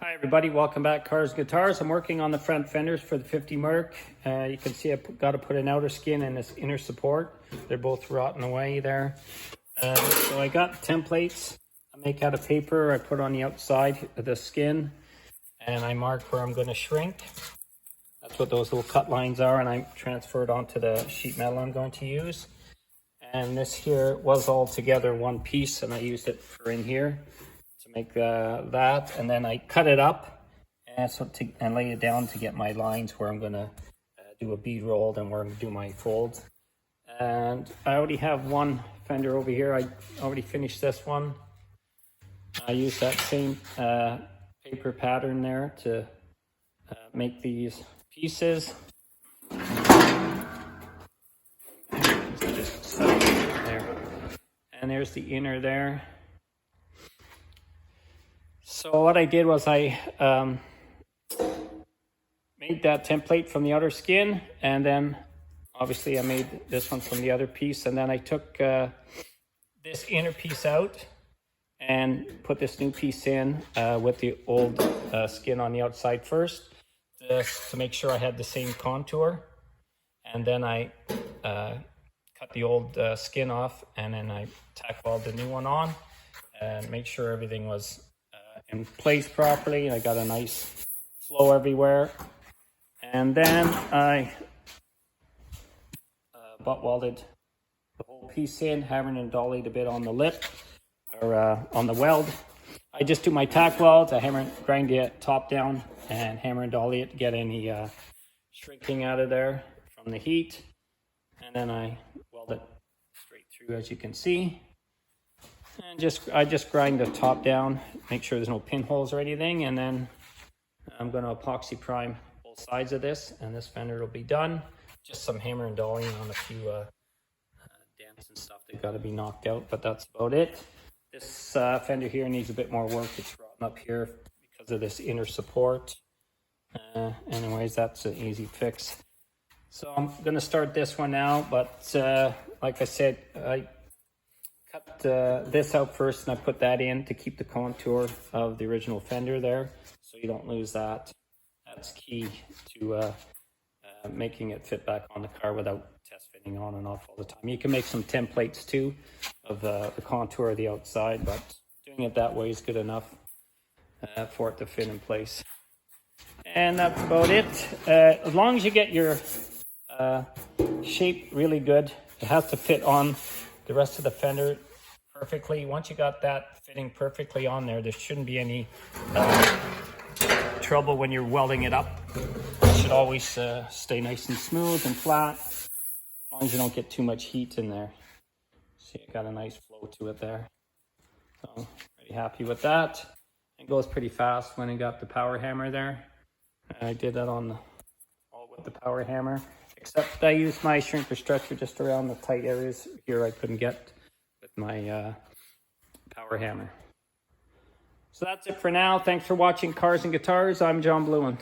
Hi everybody, welcome back Cars and Guitars. I'm working on the front fenders for the 50 Merc. You can see I've got to put an outer skin and this inner support. They're both rotting away there. So I got templates I make out of paper. I put on the outside of the skin and I mark where I'm going to shrink. That's what those little cut lines are, and I transfer it onto the sheet metal I'm going to use. And this here was all together one piece, and I used it for in here to make that, and then I cut it up and lay it down to get my lines where I'm going to do a bead roll and where I'm going to do my folds. And I already have one fender over here. I already finished this one. I used that same paper pattern there to make these pieces. Just there. And there's the inner there. So what I did was I made that template from the outer skin, and then obviously I made this one from the other piece, and then I took this inner piece out and put this new piece in with the old skin on the outside first, just to make sure I had the same contour. And then I cut the old skin off, and then I tack welded the new one on and make sure everything was in place properly. I got a nice flow everywhere. And then I butt welded the whole piece in, hammered and dollied a bit on the lip, or on the weld. I just do my tack welds. I hammer and grind it top down and hammer and dolly it to get any shrinking out of there from the heat. And then I weld it straight through, as you can see. And I just grind the top down, make sure there's no pinholes or anything, and then I'm going to epoxy prime both sides of this, and this fender will be done. Just some hammer and dollying on a few dents and stuff that got to be knocked out, but that's about it. This fender here needs a bit more work. It's rotten up here because of this inner support. Anyways, that's an easy fix. So I'm going to start this one now, but like I said, I cut this out first, and I put that in to keep the contour of the original fender there, so you don't lose that. That's key to making it fit back on the car without test fitting on and off all the time. You can make some templates too of the contour of the outside, but doing it that way is good enough for it to fit in place. And that's about it. As long as you get your shape really good, it has to fit on the rest of the fender perfectly. Once you got that fitting perfectly on there, there shouldn't be any trouble when you're welding it up. It should always stay nice and smooth and flat, as long as you don't get too much heat in there. See, it got a nice flow to it there. So, pretty happy with that. It goes pretty fast when I got the power hammer there. I did that all with the power hammer, except I used my shrinker stretcher just around the tight areas here I couldn't get with my power hammer. So that's it for now. Thanks for watching Cars and Guitars. I'm John Bluin.